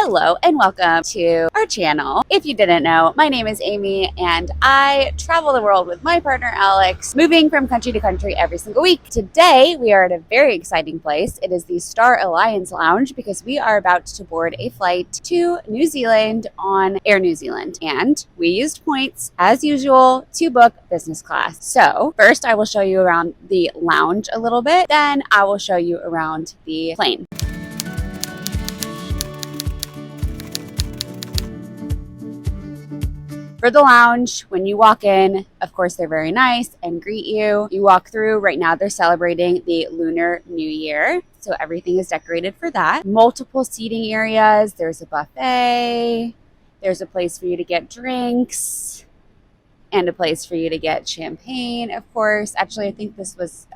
Hello and welcome to our channel. If you didn't know, my name is Amy and I travel the world with my partner Alex, moving from country to country every single week. Today we are at a very exciting place. It is the Star Alliance Lounge because we are about to board a flight to New Zealand on Air New Zealand, and we used points as usual to book business class. So first I will show you around the lounge a little bit, then I will show you around the plane. For the lounge, when you walk in, of course, they're very nice and greet you. You walk through. Right now, they're celebrating the Lunar New Year, so everything is decorated for that. Multiple seating areas. There's a buffet. There's a place for you to get drinks and a place for you to get champagne, of course. Actually, I think this was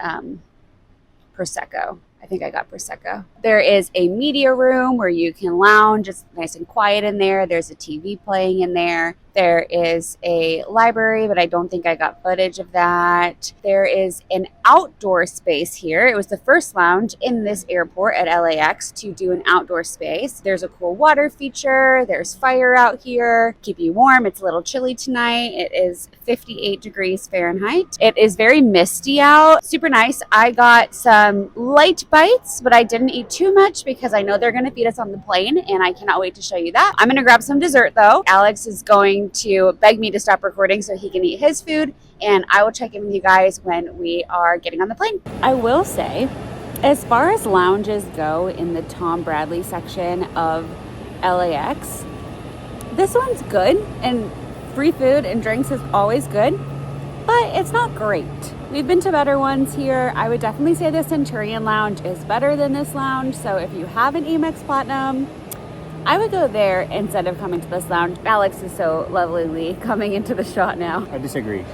Prosecco. I think I got Prosecco. There is a media room where you can lounge. It's nice and quiet in there. There's a TV playing in there. There is a library, but I don't think I got footage of that. There is an outdoor space here. It was the first lounge in this airport at LAX to do an outdoor space. There's a cool water feature. There's fire out here. Keep you warm. It's a little chilly tonight. It is 58 degrees Fahrenheit. It is very misty out. Super nice. I got some light bites, but I didn't eat too much because I know they're going to feed us on the plane, and I cannot wait to show you that. I'm going to grab some dessert though. Alex is going to beg me to stop recording so he can eat his food, and I will check in with you guys when we are getting on the plane. I will say, as far as lounges go in the Tom Bradley section of LAX, this one's good, and free food and drinks is always good, but it's not great. We've been to better ones here. I would definitely say the Centurion Lounge is better than this lounge, so if you have an Amex Platinum, I would go there instead of coming to this lounge. Alex is so lovelily coming into the shot now. I disagree.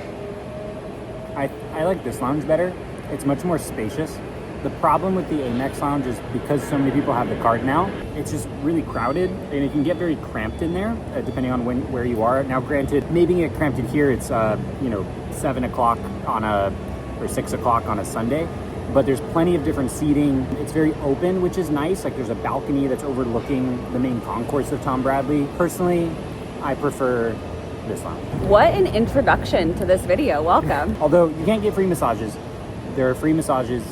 I like this lounge better. It's much more spacious. The problem with the Amex lounge is because so many people have the card now, it's just really crowded and it can get very cramped in there depending on where you are. Now granted, maybe get cramped in here, it's 7 o'clock or 6 o'clock on a Sunday, but there's plenty of different seating. It's very open, which is nice. Like there's a balcony that's overlooking the main concourse of Tom Bradley. Personally, I prefer this lounge. What an introduction to this video. Welcome. Although you can't get free massages, there are free massages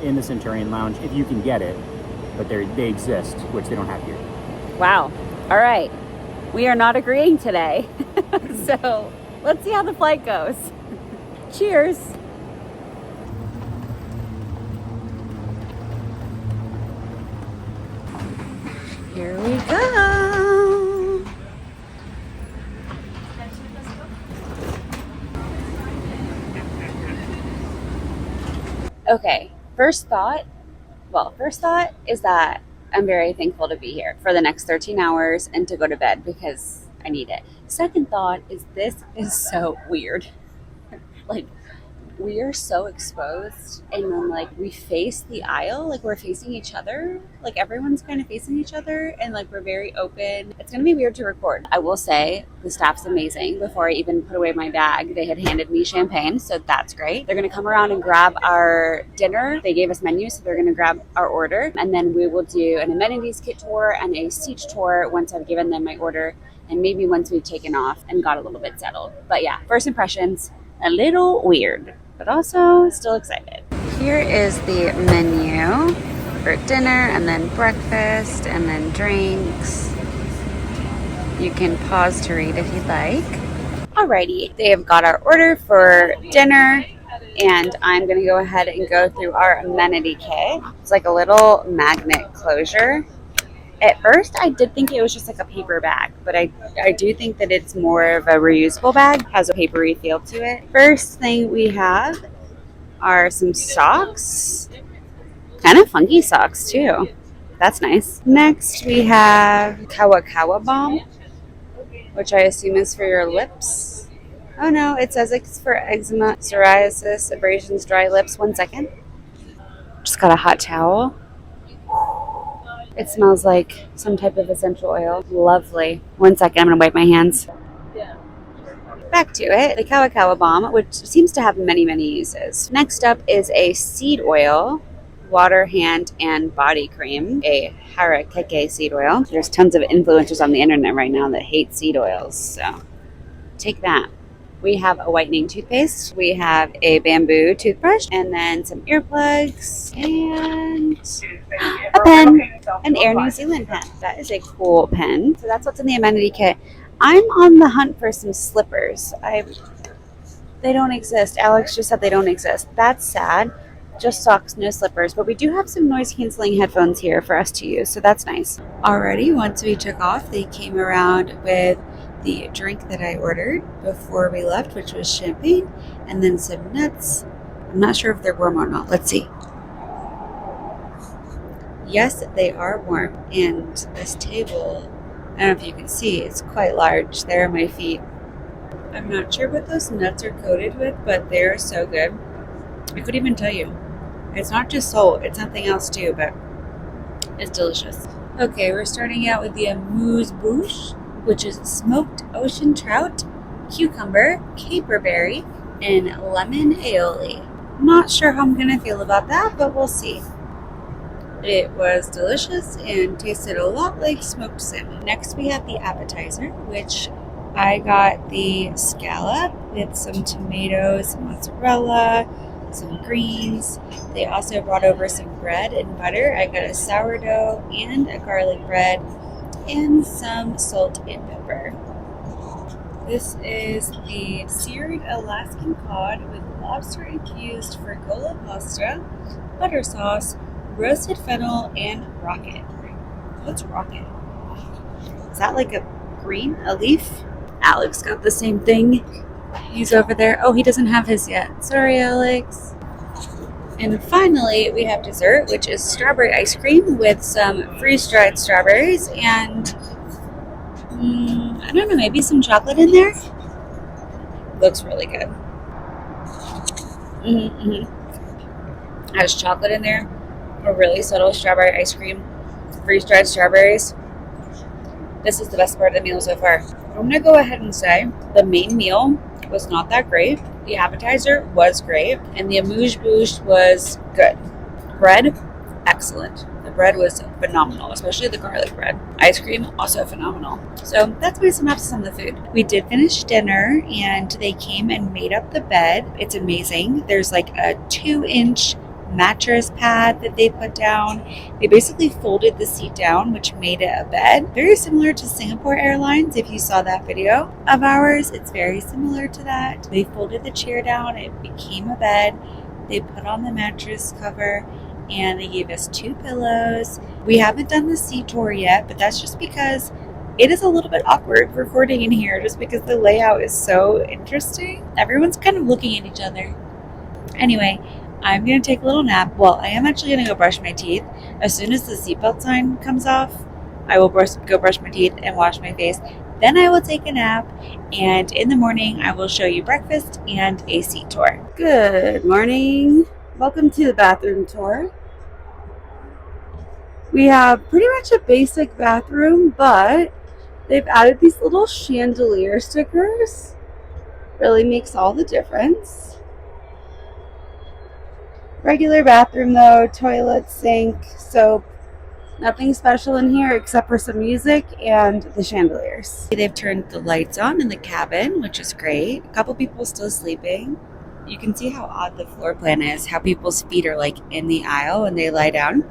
in the Centurion Lounge if you can get it, but they exist, which they don't have here. Wow. All right. We are not agreeing today. So let's see how the flight goes. Cheers. Here we go. Okay, first thought is that I'm very thankful to be here for the next 13 hours and to go to bed because I need it. Second thought is this is so weird. Like, we are so exposed, and then like we face the aisle, like we're facing each other, like everyone's kind of facing each other, and like we're very open. It's gonna be weird to record. I will say the staff's amazing. Before I even put away my bag, they had handed me champagne, so that's great. They're gonna come around and grab our dinner. They gave us menus, so they're gonna grab our order, and then we will do an amenities kit tour and a seat tour once I've given them my order, and maybe once we've taken off and got a little bit settled. But yeah, first impressions, a little weird, but also still excited. Here is the menu for dinner, and then breakfast, and then drinks. You can pause to read if you'd like. Alrighty, they have got our order for dinner, and I'm gonna go ahead and go through our amenity kit. It's like a little magnet closure. At first, I did think it was just like a paper bag, but I do think that it's more of a reusable bag, has a papery feel to it. First thing we have are some socks, kind of funky socks too. That's nice. Next, we have Kawa Balm, which I assume is for your lips. Oh no, it says it's for eczema, psoriasis, abrasions, dry lips. 1 second. Just got a hot towel. It smells like some type of essential oil. Lovely. 1 second, I'm gonna wipe my hands. Back to it, the Kawa Balm, which seems to have many, many uses. Next up is a seed oil. water, hand, and body cream, a harakeke seed oil. There's tons of influencers on the internet right now that hate seed oils, so take that. We have a whitening toothpaste, we have a bamboo toothbrush, and then some earplugs, and a pen, an Air New Zealand pen. That is a cool pen. So that's what's in the amenity kit. I'm on the hunt for some slippers. They don't exist. Alex just said they don't exist. That's sad. Just socks, no slippers. But we do have some noise canceling headphones here for us to use, so that's nice. Already, once we took off, they came around with the drink that I ordered before we left, which was champagne, and then some nuts. I'm not sure if they're warm or not. Let's see. Yes, they are warm. And this table, I don't know if you can see, it's quite large. There are my feet. I'm not sure what those nuts are coated with, but they're so good. I couldn't even tell you. It's not just salt, it's something else too, but it's delicious. Okay, we're starting out with the amuse-bouche, which is smoked ocean trout, cucumber, caperberry, and lemon aioli. Not sure how I'm going to feel about that, but we'll see. It was delicious and tasted a lot like smoked salmon. Next we have the appetizer, which I got the scallop with some tomatoes, some mozzarella, some greens. They also brought over some bread and butter. I got a sourdough and a garlic bread and some salt and pepper. This is the seared Alaskan cod with lobster infused frigola pasta, butter sauce, roasted fennel, and rocket. What's rocket? Is that like a green, a leaf? Alex got the same thing. He's over there. Oh, he doesn't have his yet. Sorry, Alex. And finally, we have dessert, which is strawberry ice cream with some freeze-dried strawberries and, I don't know, maybe some chocolate in there? Looks really good. Has chocolate in there, a really subtle strawberry ice cream, freeze-dried strawberries. This is the best part of the meal so far. I'm going to go ahead and say the main meal was not that great. The appetizer was great, and the amuse-bouche was good. Bread, excellent. The bread was phenomenal, especially the garlic bread. Ice cream, also phenomenal. So that's my synopsis on the food. We did finish dinner, and they came and made up the bed. It's amazing. There's like a 2-inch mattress pad that they put down. They basically folded the seat down, which made it a bed. Very similar to Singapore Airlines. If you saw that video of ours, it's very similar to that. They folded the chair down, it became a bed. They put on the mattress cover, and they gave us 2 pillows. We haven't done the seat tour yet, but that's just because it is a little bit awkward recording in here just because the layout is so interesting. Everyone's kind of looking at each other. Anyway, I'm going to take a little nap. Well, I am actually going to go brush my teeth. As soon as the seatbelt sign comes off, I will go brush my teeth and wash my face. Then I will take a nap, and in the morning, I will show you breakfast and a seat tour. Good morning. Welcome to the bathroom tour. We have pretty much a basic bathroom, but they've added these little chandelier stickers. Really makes all the difference. Regular bathroom though, toilet, sink, soap. Nothing special in here except for some music and the chandeliers. They've turned the lights on in the cabin, which is great. A couple people still sleeping. You can see how odd the floor plan is, how people's feet are like in the aisle when they lie down.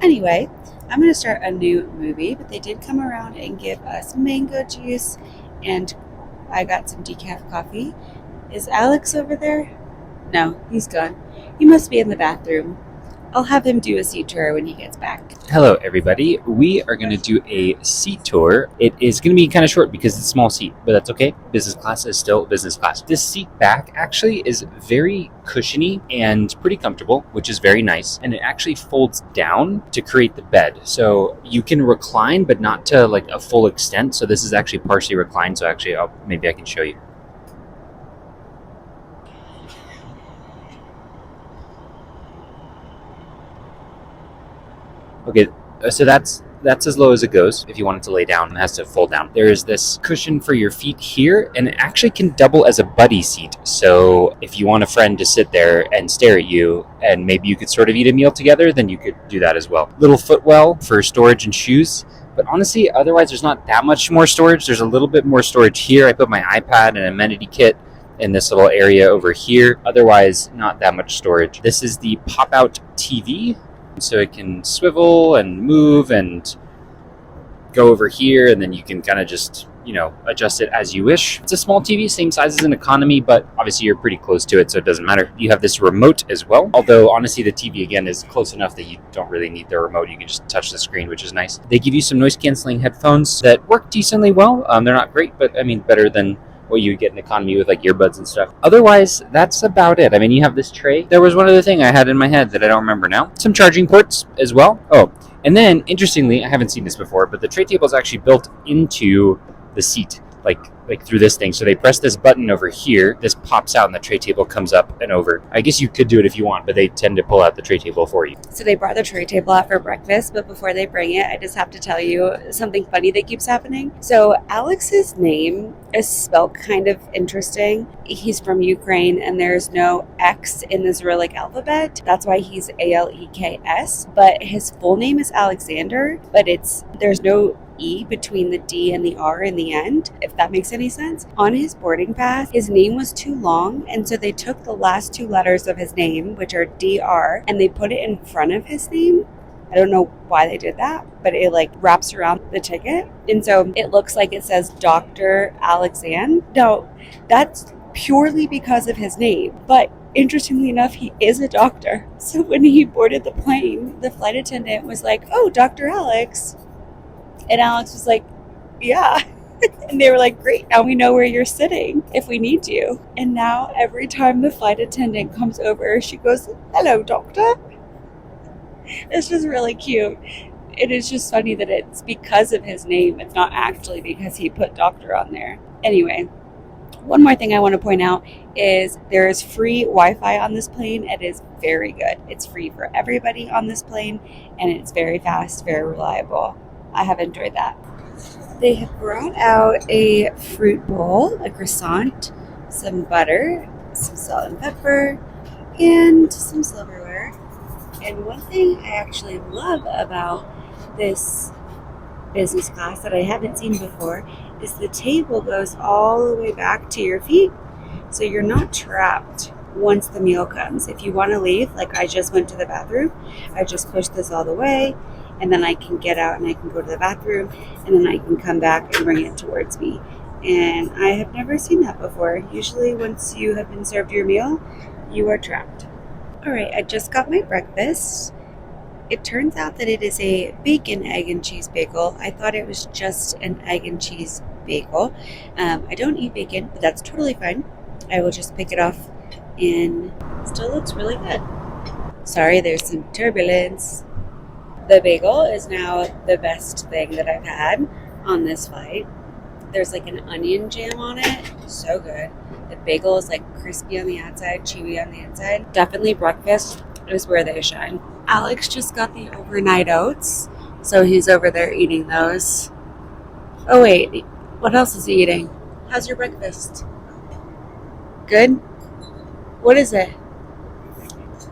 Anyway, I'm going to start a new movie, but they did come around and give us mango juice, and I got some decaf coffee. Is Alex over there? No, he's gone. He must be in the bathroom. I'll have him do a seat tour when he gets back. Hello, everybody. We are going to do a seat tour. It is going to be kind of short because it's a small seat, but that's okay. Business class is still business class. This seat back actually is very cushiony and pretty comfortable, which is very nice. And it actually folds down to create the bed. So you can recline, but not to like a full extent. So this is actually partially reclined. So actually, maybe I can show you. Okay, so that's that's as low as it goes. If you want it to lay down, it has to fold down. There is this cushion for your feet here, and it actually can double as a buddy seat. So if you want a friend to sit there and stare at you, and maybe you could sort of eat a meal together, then you could do that as well. Little footwell for storage and shoes. But honestly, otherwise, there's not that much more storage. There's a little bit more storage here. I put my iPad and amenity kit in this little area over here. Otherwise, not that much storage. This is the pop-out TV, so it can swivel and move and go over here, and then you can kind of just, adjust it as you wish. It's a small TV, same size as an economy, but obviously you're pretty close to it, so it doesn't matter. You have this remote as well, although honestly the TV again is close enough that you don't really need the remote. You can just touch the screen, which is nice. They give you some noise canceling headphones that work decently well. They're not great, but I mean better than what you get in economy with like earbuds and stuff. Otherwise, that's about it. I mean, you have this tray. There was one other thing I had in my head that I don't remember now. Some charging ports as well. Oh, and then interestingly, I haven't seen this before, but the tray table is actually built into the seat, like through this thing. So they press this button over here, this pops out and the tray table comes up and over. I guess you could do it if you want, but they tend to pull out the tray table for you. So they brought the tray table out for breakfast, but before they bring it, I just have to tell you something funny that keeps happening. So Alex's name is spelled kind of interesting. He's from Ukraine and there's no X in the Cyrillic alphabet. That's why he's Aleks, but his full name is Alexander, but there's no E between the D and the R in the end, if that makes any sense. On his boarding pass, his name was too long, and so they took the last two letters of his name, which are DR, and they put it in front of his name. I don't know why they did that, but it wraps around the ticket, and so it looks like it says Dr. Alexander. No, that's purely because of his name, but interestingly enough, he is a doctor. So when he boarded the plane, the flight attendant was like, "Oh, Dr. Alex." And Alex was like, "Yeah." And they were like, "Great, now we know where you're sitting if we need you." And now every time the flight attendant comes over, she goes, "Hello, doctor." It's just really cute. It is just funny that it's because of his name. It's not actually because he put doctor on there. Anyway, one more thing I want to point out is there is free Wi-Fi on this plane. It is very good. It's free for everybody on this plane, and it's very fast, very reliable. I have enjoyed that. They have brought out a fruit bowl, a croissant, some butter, some salt and pepper, and some silverware. And one thing I actually love about this business class that I haven't seen before is the table goes all the way back to your feet. So you're not trapped once the meal comes. If you want to leave, like I just went to the bathroom, I just push this all the way, and then I can get out and I can go to the bathroom, and then I can come back and bring it towards me. And I have never seen that before. Usually once you have been served your meal, you are trapped. All right, I just got my breakfast. It turns out that it is a bacon, egg, and cheese bagel. I thought it was just an egg and cheese bagel. I don't eat bacon, but that's totally fine. I will just pick it off, and it still looks really good. Sorry, there's some turbulence. The bagel is now the best thing that I've had on this flight. There's an onion jam on it. So good. The bagel is crispy on the outside, chewy on the inside. Definitely breakfast is where they shine. Alex just got the overnight oats, so he's over there eating those. Oh wait, what else is he eating? How's your breakfast? Good? What is it?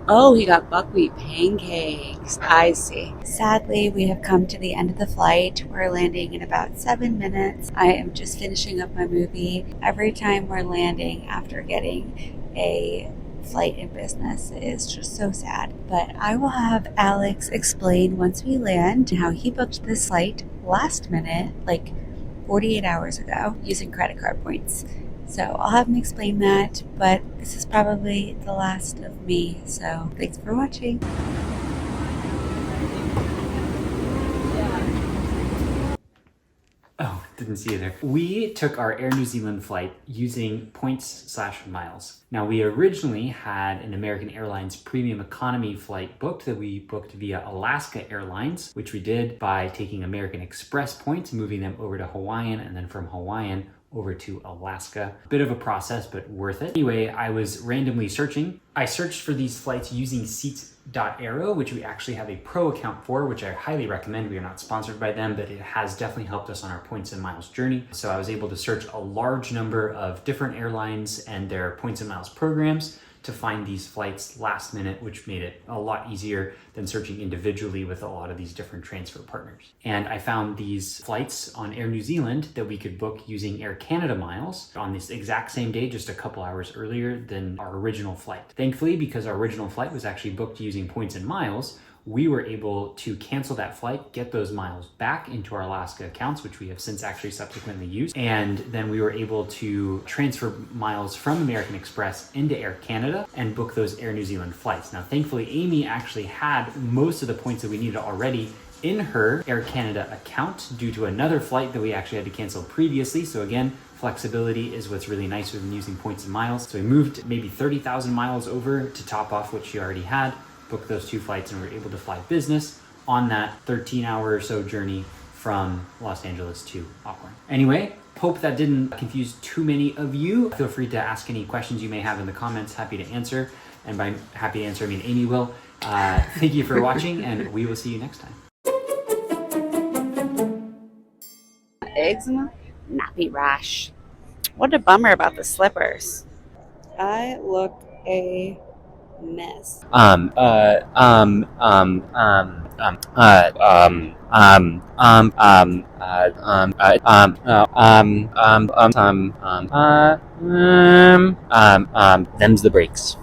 Oh, he got buckwheat pancakes. I see. Sadly, we have come to the end of the flight. We're landing in about 7 minutes. I am just finishing up my movie. Every time we're landing after getting a flight in business, it is just so sad. But I will have Alex explain once we land how he booked this flight last minute, 48 hours ago, using credit card points. So I'll have him explain that, but this is probably the last of me. So thanks for watching. Oh, didn't see you there. We took our Air New Zealand flight using points/miles. Now, we originally had an American Airlines premium economy flight booked that we booked via Alaska Airlines, which we did by taking American Express points, moving them over to Hawaiian, and then from Hawaiian over to Alaska. Bit of a process, but worth it. Anyway, I was randomly searching. I searched for these flights using Seats.aero, which we actually have a pro account for, which I highly recommend. We are not sponsored by them, but it has definitely helped us on our points and miles journey. So I was able to search a large number of different airlines and their points and miles programs to find these flights last minute, which made it a lot easier than searching individually with a lot of these different transfer partners. And I found these flights on Air New Zealand that we could book using Air Canada miles on this exact same day, just a couple hours earlier than our original flight. Thankfully, because our original flight was actually booked using points and miles, we were able to cancel that flight, get those miles back into our Alaska accounts, which we have since actually subsequently used. And then we were able to transfer miles from American Express into Air Canada and book those Air New Zealand flights. Now, thankfully, Amy actually had most of the points that we needed already in her Air Canada account due to another flight that we actually had to cancel previously. So again, flexibility is what's really nice with using points and miles. So we moved maybe 30,000 miles over to top off what she already had, booked those 2 flights, and we were able to fly business on that 13-hour or so journey from Los Angeles to Auckland. Anyway, hope that didn't confuse too many of you. Feel free to ask any questions you may have in the comments. Happy to answer. And by happy to answer, I mean Amy will. Thank you for watching, and we will see you next time. Eczema, nappy rash. What a bummer about the slippers. I look a mess. Them's the breaks.